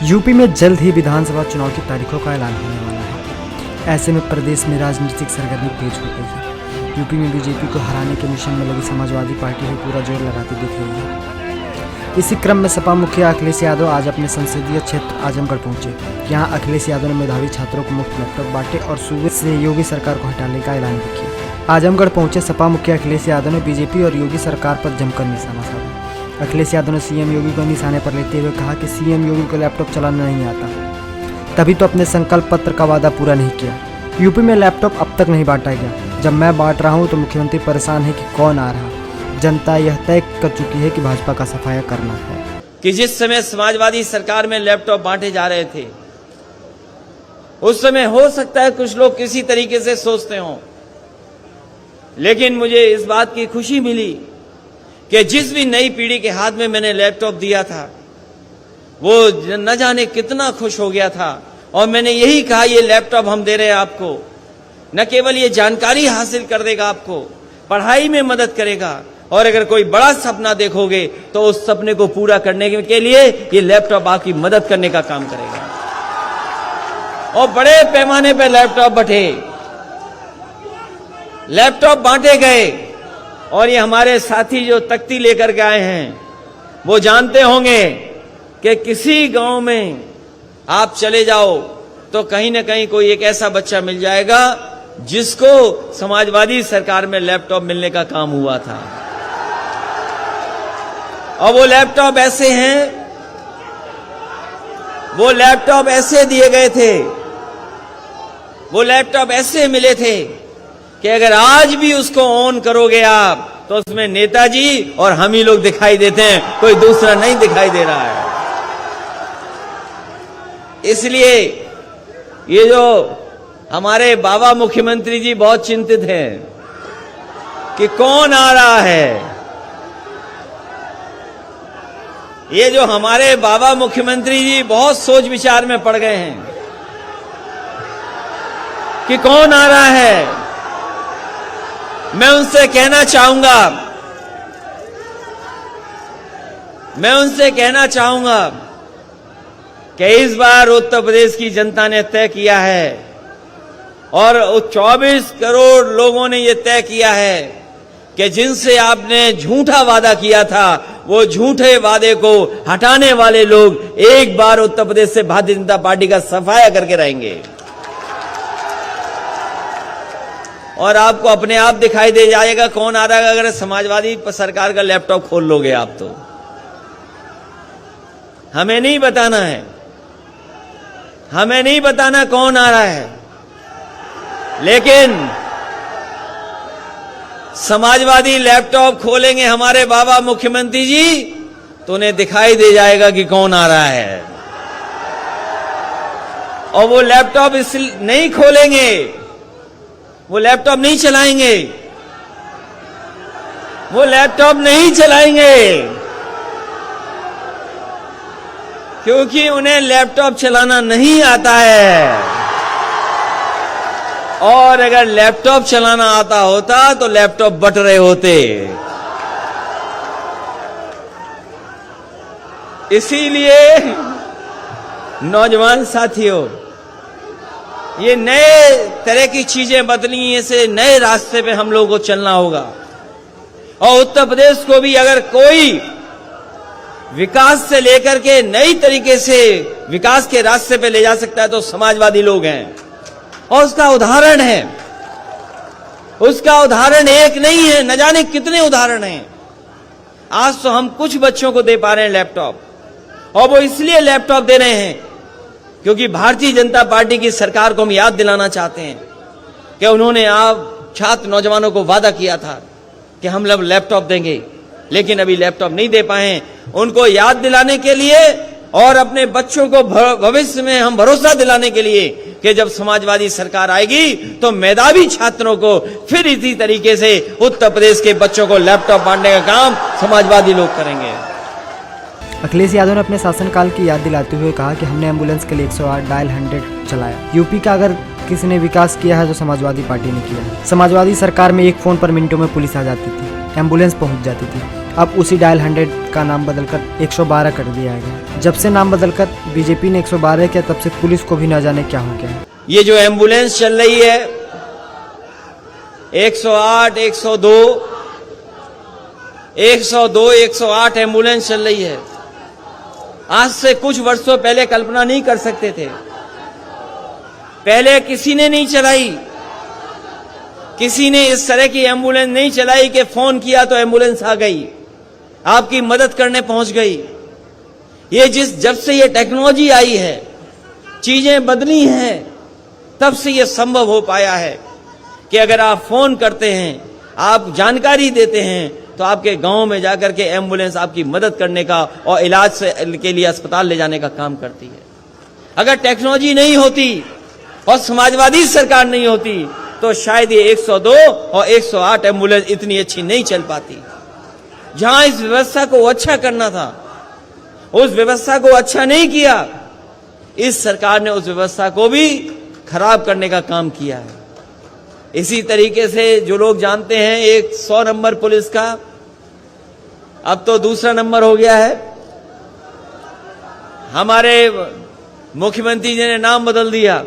UP में जल्द ही विधानसभा चुनाव की तारीखों का ऐलान होने वाला है। ऐसे में प्रदेश में राजनीतिक सरगर्मी तेज हो गई है। यूपी में बीजेपी को हराने के मिशन में लगी समाजवादी पार्टी भी पूरा जोर लगाती दिख रही है। इसी क्रम में सपा मुखिया अखिलेश यादव आज अपने संसदीय क्षेत्र आजमगढ़ पहुंचे। यहां अखिलेश यादव ने मेधावी छात्रों को मुफ्त लैपटॉप बांटे और सूबे से योगी सरकार को हटाने का ऐलान भी किया। आजमगढ़ पहुंचे सपा मुखिया अखिलेश यादव ने बीजेपी और योगी सरकार पर जमकर निशाना साधा। अखिलेश यादव ने सीएम योगी को निशाने पर लेते हुए कहा कि सीएम योगी को लैपटॉप चलाना नहीं आता, तभी तो अपने संकल्प पत्र का वादा पूरा नहीं किया। यूपी में लैपटॉप अब तक नहीं बांटा गया। जब मैं बांट रहा हूं तो मुख्यमंत्री परेशान है कि कौन आ रहा। जनता यह तय कर चुकी है कि भाजपा का सफाया करना है। कि जिस समय समाजवादी सरकार में लैपटॉप बांटे जा रहे थे, उस समय हो सकता है कुछ लोग किसी तरीके से सोचते हों, लेकिन मुझे इस बात की खुशी मिली कि जिस भी नई पीढ़ी के हाथ में मैंने लैपटॉप दिया था, वो न जाने कितना खुश हो गया था। और मैंने यही कहा, ये लैपटॉप हम दे रहे हैं आपको, न केवल ये जानकारी हासिल कर देगा, आपको पढ़ाई में मदद करेगा, और अगर कोई बड़ा सपना देखोगे तो उस सपने को पूरा करने के लिए ये लैपटॉप आपकी मदद करने का काम करेगा। और बड़े पैमाने पर लैपटॉप बांटे गए। और ये हमारे साथी जो तख्ती लेकर के आए हैं, वो जानते होंगे कि किसी गांव में आप चले जाओ तो कहीं ना कहीं कोई एक ऐसा बच्चा मिल जाएगा जिसको समाजवादी सरकार में लैपटॉप मिलने का काम हुआ था। और वो लैपटॉप ऐसे हैं, वो लैपटॉप ऐसे दिए गए थे, वो लैपटॉप ऐसे मिले थे कि अगर आज भी उसको ऑन करोगे आप तो उसमें नेताजी और हम ही लोग दिखाई देते हैं, कोई दूसरा नहीं दिखाई दे रहा है। इसलिए ये जो हमारे बाबा मुख्यमंत्री जी बहुत चिंतित हैं कि कौन आ रहा है। ये जो हमारे बाबा मुख्यमंत्री जी बहुत सोच विचार में पड़ गए हैं कि कौन आ रहा है। मैं उनसे कहना चाहूंगा कि इस बार उत्तर प्रदेश की जनता ने तय किया है, और 24 करोड़ लोगों ने यह तय किया है कि जिनसे आपने झूठा वादा किया था, वो झूठे वादे को हटाने वाले लोग एक बार उत्तर प्रदेश से भारतीय जनता पार्टी का सफाया करके रहेंगे। और आपको अपने आप दिखाई दे जाएगा कौन आ रहा है। अगर समाजवादी सरकार का लैपटॉप खोल लोगे आप तो हमें नहीं बताना है, हमें नहीं बताना कौन आ रहा है, लेकिन समाजवादी लैपटॉप खोलेंगे हमारे बाबा मुख्यमंत्री जी तो उन्हें दिखाई दे जाएगा कि कौन आ रहा है। और वो लैपटॉप इसलिए नहीं खोलेंगे, वो लैपटॉप नहीं चलाएंगे, वो लैपटॉप नहीं चलाएंगे क्योंकि उन्हें लैपटॉप चलाना नहीं आता है। और अगर लैपटॉप चलाना आता होता तो लैपटॉप बट रहे होते। इसीलिए नौजवान साथियों, ये नए तरह की चीजें बदली, ऐसे नए रास्ते पे हम लोगों को चलना होगा। और उत्तर प्रदेश को भी अगर कोई विकास से लेकर के नई तरीके से विकास के रास्ते पे ले जा सकता है तो समाजवादी लोग हैं। और उसका उदाहरण है, उसका उदाहरण एक नहीं है, न जाने कितने उदाहरण हैं। आज तो हम कुछ बच्चों को दे पा रहे हैं लैपटॉप, और वो इसलिए लैपटॉप दे रहे हैं क्योंकि भारतीय जनता पार्टी की सरकार को हम याद दिलाना चाहते हैं कि उन्होंने आप छात्र नौजवानों को वादा किया था कि हम लोग लैपटॉप देंगे, लेकिन अभी लैपटॉप नहीं दे पाए। उनको याद दिलाने के लिए और अपने बच्चों को भविष्य में हम भरोसा दिलाने के लिए कि जब समाजवादी सरकार आएगी तो मेधावी छात्रों को फिर इसी तरीके से उत्तर प्रदेश के बच्चों को लैपटॉप बांटने का काम समाजवादी लोग करेंगे। अखिलेश यादव ने अपने शासनकाल की याद दिलाते हुए कहा कि हमने एम्बुलेंस के लिए 108 डायल 100 चलाया। यूपी का अगर किसी ने विकास किया है तो समाजवादी पार्टी ने किया है। समाजवादी सरकार में एक फोन पर मिनटों में पुलिस आ जाती थी, एम्बुलेंस पहुंच जाती थी। अब उसी डायल 100 का नाम बदलकर 112 कर दिया गया। जब से नाम बदलकर बीजेपी ने 112 किया तब से पुलिस को भी न जाने क्या हो गया। ये जो एम्बुलेंस चल रही है 108, 102, 108 एम्बुलेंस चल रही है। आज से कुछ वर्षों पहले कल्पना नहीं कर सकते थे। पहले किसी ने नहीं चलाई, किसी ने इस तरह की एम्बुलेंस नहीं चलाई कि फोन किया तो एम्बुलेंस आ गई, आपकी मदद करने पहुंच गई। ये जब से ये टेक्नोलॉजी आई है, चीजें बदली हैं, तब से ये संभव हो पाया है कि अगर आप फोन करते हैं, आप जानकारी देते हैं, तो आपके गांव में जाकर के एम्बुलेंस आपकी मदद करने का और इलाज के लिए अस्पताल ले जाने का काम करती है। अगर टेक्नोलॉजी नहीं होती और समाजवादी सरकार नहीं होती तो शायद ये 102 और 108 एम्बुलेंस इतनी अच्छी नहीं चल पाती। जहां इस व्यवस्था को अच्छा करना था, उस व्यवस्था को अच्छा नहीं किया। इस सरकार ने उस व्यवस्था को भी खराब करने का काम किया है। इसी तरीके से जो लोग जानते हैं, एक 100 नंबर पुलिस का अब तो दूसरा नंबर हो गया है। हमारे मुख्यमंत्री जी ने नाम बदल दिया,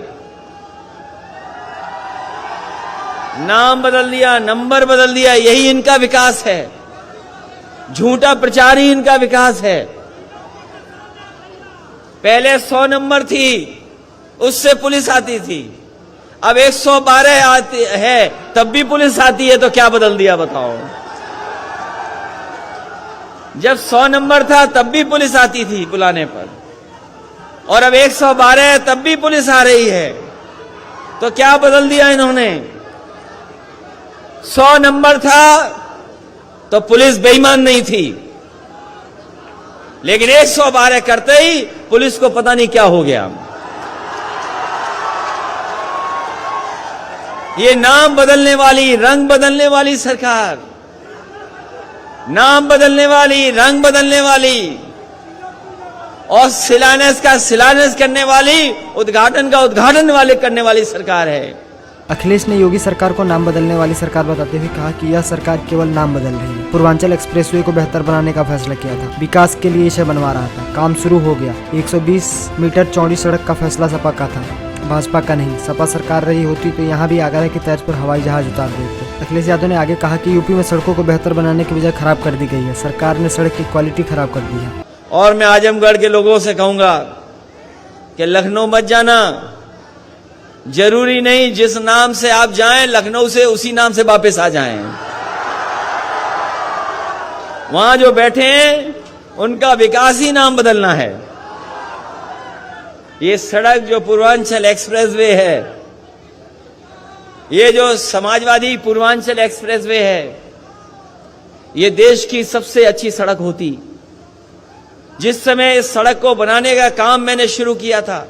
नाम बदल दिया, नंबर बदल दिया। यही इनका विकास है, झूठा प्रचार ही इनका विकास है। पहले 100 नंबर थी, उससे पुलिस आती थी। अब 112 आती है, तब भी पुलिस आती है, तो क्या बदल दिया बताओ। जब 100 नंबर था तब भी पुलिस आती थी बुलाने पर, और अब 112 है तब भी पुलिस आ रही है, तो क्या बदल दिया इन्होंने। 100 नंबर था तो पुलिस बेईमान नहीं थी, लेकिन 112 करते ही पुलिस को पता नहीं क्या हो गया। ये नाम बदलने वाली, रंग बदलने वाली सरकार, नाम बदलने वाली, रंग बदलने वाली और शिलान्यास का शिलान्यास करने वाली, उद्घाटन का उद्घाटन वाले करने वाली सरकार है। अखिलेश ने योगी सरकार को नाम बदलने वाली सरकार बताते हुए कहा कि यह सरकार केवल नाम बदल रही है। पूर्वांचल एक्सप्रेसवे को बेहतर बनाने का फैसला किया था, विकास के लिए इसे बनवा रहा था, काम शुरू हो गया। 120 मीटर चौड़ी सड़क का फैसला सपा का था, भाजपा का नहीं। सपा सरकार रही होती तो यहाँ भी आगरा की तर्ज पर हवाई जहाज उतार देते। अखिलेश यादव ने आगे कहा कि यूपी में सड़कों को बेहतर बनाने की बजाय खराब कर दी गई है। सरकार ने सड़क की क्वालिटी खराब कर दी है। और मैं आजमगढ़ के लोगों से कहूंगा कि लखनऊ मत जाना, जरूरी नहीं जिस नाम से आप जाएं लखनऊ से उसी नाम से वापस आ जाएं। वहां जो बैठे हैं उनका विकास ही नाम बदलना है। ये सड़क जो पूर्वांचल एक्सप्रेसवे है, ये जो समाजवादी पूर्वांचल एक्सप्रेसवे है, ये देश की सबसे अच्छी सड़क होती। जिस समय इस सड़क को बनाने का काम मैंने शुरू किया था,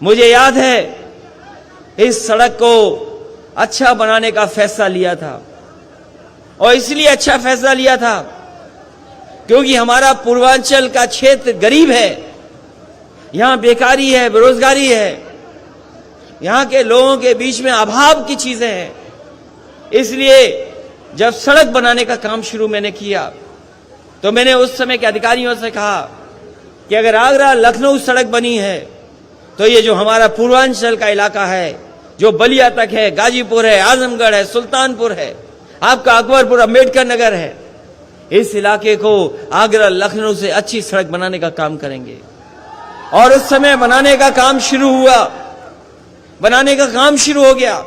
मुझे याद है इस सड़क को अच्छा बनाने का फैसला लिया था। और इसलिए अच्छा फैसला लिया था क्योंकि हमारा पूर्वांचल का क्षेत्र गरीब है, यहां बेकारी है, बेरोजगारी है, यहां के लोगों के बीच में अभाव की चीजें हैं। इसलिए जब सड़क बनाने का काम शुरू मैंने किया तो मैंने उस समय के अधिकारियों से कहा कि अगर आगरा लखनऊ सड़क बनी है तो ये जो हमारा पूर्वांचल का इलाका है, जो बलिया तक है, गाजीपुर है, आजमगढ़ है, सुल्तानपुर है, आपका अकबरपुर, अंबेडकर नगर है, इस इलाके को आगरा लखनऊ से अच्छी सड़क बनाने का काम करेंगे। और उस समय बनाने का काम शुरू हुआ, बनाने का काम शुरू हो गया।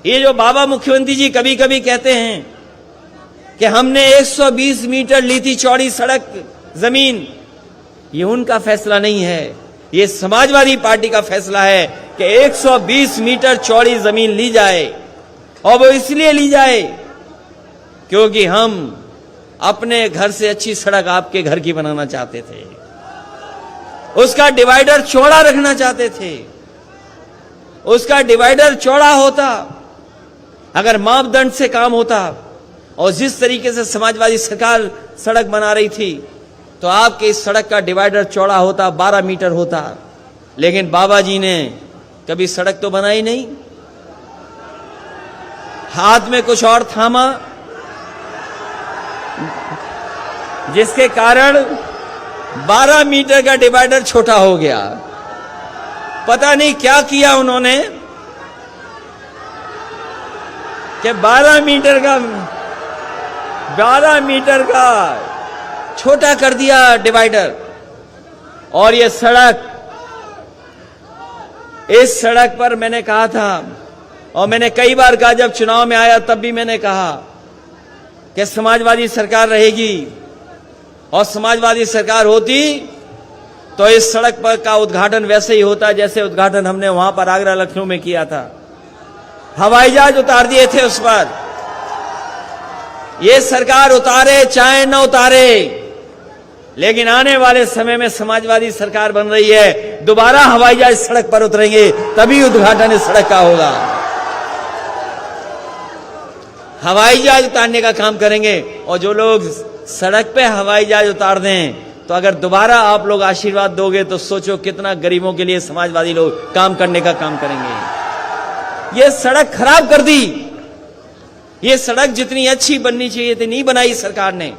ये जो बाबा मुख्यमंत्री जी कभी कभी कहते हैं कि हमने 120 मीटर ली थी चौड़ी सड़क जमीन, ये उनका फैसला नहीं है, ये समाजवादी पार्टी का फैसला है कि 120 मीटर चौड़ी जमीन ली जाए। और वो इसलिए ली जाए क्योंकि हम अपने घर से अच्छी सड़क आपके घर की बनाना चाहते थे, उसका डिवाइडर चौड़ा रखना चाहते थे। उसका डिवाइडर चौड़ा होता, अगर मापदंड से काम होता और जिस तरीके से समाजवादी सरकार सड़क बना रही थी तो आपके इस सड़क का डिवाइडर चौड़ा होता, 12 मीटर होता। लेकिन बाबा जी ने कभी सड़क तो बनाई नहीं, हाथ में कुछ और थामा, जिसके कारण 12 मीटर का डिवाइडर छोटा हो गया। पता नहीं क्या किया उन्होंने कि 12 मीटर का छोटा कर दिया डिवाइडर। और ये सड़क, इस सड़क पर मैंने कहा था, और मैंने कई बार कहा, जब चुनाव में आया तब भी मैंने कहा कि समाजवादी सरकार रहेगी, और समाजवादी सरकार होती तो इस सड़क पर का उद्घाटन वैसे ही होता जैसे उद्घाटन हमने वहां पर आगरा लखनऊ में किया था। हवाई जहाज उतार दिए थे उस पर। ये सरकार उतारे चाहे न उतारे, लेकिन आने वाले समय में समाजवादी सरकार बन रही है, दोबारा हवाई जहाज सड़क पर उतरेंगे, तभी उद्घाटन इस सड़क का होगा। हवाई जहाज उतारने का काम करेंगे, और जो लोग सड़क पे हवाई जहाज उतार दें, तो अगर दोबारा आप लोग आशीर्वाद दोगे तो सोचो कितना गरीबों के लिए समाजवादी लोग काम करने का काम करेंगे। ये सड़क खराब कर दी। ये सड़क जितनी अच्छी बननी चाहिए थी नहीं बनाई सरकार ने।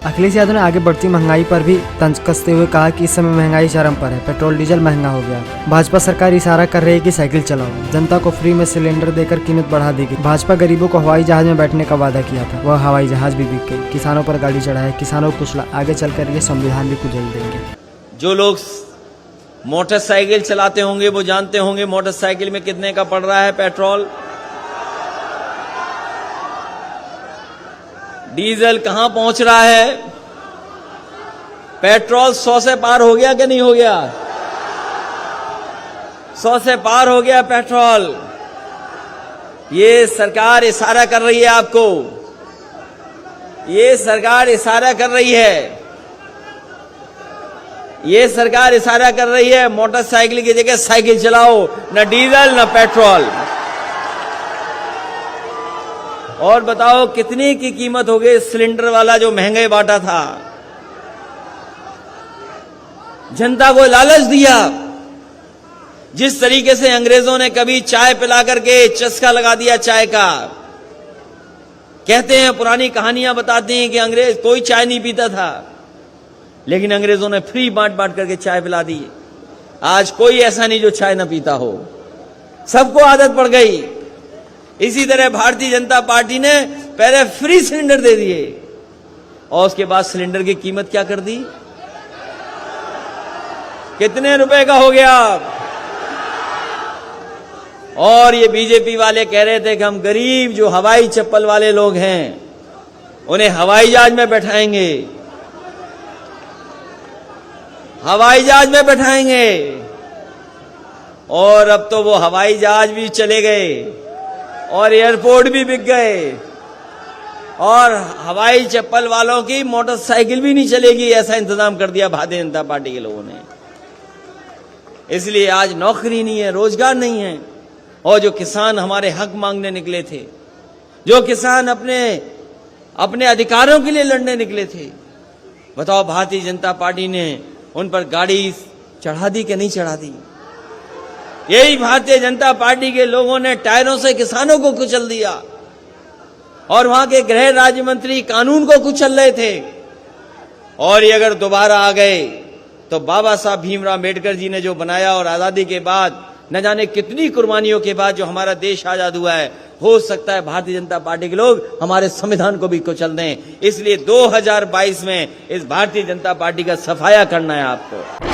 अखिलेश यादव ने आगे बढ़ती महंगाई पर भी तंज कसते हुए कहा कि इस समय महंगाई चरम पर है, पेट्रोल डीजल महंगा हो गया। भाजपा सरकार इशारा कर रही है कि साइकिल चलाओ। जनता को फ्री में सिलेंडर देकर कीमत बढ़ा दी गई। भाजपा गरीबों को हवाई जहाज में बैठने का वादा किया था, वह हवाई जहाज भी बिक गई। किसानों पर गाड़ी चढ़ाए, किसानों को कुचला, आगे चलकर ये संविधान भी कुचल देंगे। जो लोग मोटरसाइकिल चलाते होंगे वो जानते होंगे मोटरसाइकिल में कितने का पड़ रहा है पेट्रोल। डीजल कहां पहुंच रहा है। पेट्रोल 100 से पार हो गया कि नहीं हो गया। 100 से पार हो गया पेट्रोल। ये सरकार इशारा कर रही है आपको, ये सरकार इशारा कर रही है, ये सरकार इशारा कर रही है मोटरसाइकिल की जगह साइकिल चलाओ, न डीजल न पेट्रोल। और बताओ कितने की कीमत हो गई सिलेंडर वाला जो महंगे बांटा था। जनता को लालच दिया। जिस तरीके से अंग्रेजों ने कभी चाय पिला करके चस्का लगा दिया चाय का। कहते हैं, पुरानी कहानियां बताते हैं कि अंग्रेज कोई चाय नहीं पीता था, लेकिन अंग्रेजों ने फ्री बांट बांट करके चाय पिला दी। आज कोई ऐसा नहीं जो चाय ना पीता हो, सबको आदत पड़ गई। इसी तरह भारतीय जनता पार्टी ने पहले फ्री सिलेंडर दे दिए, और उसके बाद सिलेंडर की कीमत क्या कर दी। कितने रुपए का हो गया। और ये बीजेपी वाले कह रहे थे कि हम गरीब जो हवाई चप्पल वाले लोग हैं उन्हें हवाई जहाज में बैठाएंगे, हवाई जहाज में बैठाएंगे। और अब तो वो हवाई जहाज भी चले गए और एयरपोर्ट भी बिक गए, और हवाई चप्पल वालों की मोटरसाइकिल भी नहीं चलेगी, ऐसा इंतजाम कर दिया भारतीय जनता पार्टी के लोगों ने। इसलिए आज नौकरी नहीं है, रोजगार नहीं है। और जो किसान हमारे हक मांगने निकले थे, जो किसान अपने अधिकारों के लिए लड़ने निकले थे, बताओ भारतीय जनता पार्टी ने उन पर गाड़ी चढ़ा दी कि नहीं चढ़ा दी। यही भारतीय जनता पार्टी के लोगों ने टायरों से किसानों को कुचल दिया, और वहां के गृह राज्य मंत्री कानून को कुचल रहे थे। और ये अगर दोबारा आ गए तो बाबा साहब भीमराव अम्बेडकर जी ने जो बनाया, और आजादी के बाद न जाने कितनी कुर्बानियों के बाद जो हमारा देश आजाद हुआ है, हो सकता है भारतीय जनता पार्टी के लोग हमारे संविधान को भी कुचल दें। इसलिए 2022 में इस भारतीय जनता पार्टी का सफाया करना है आपको।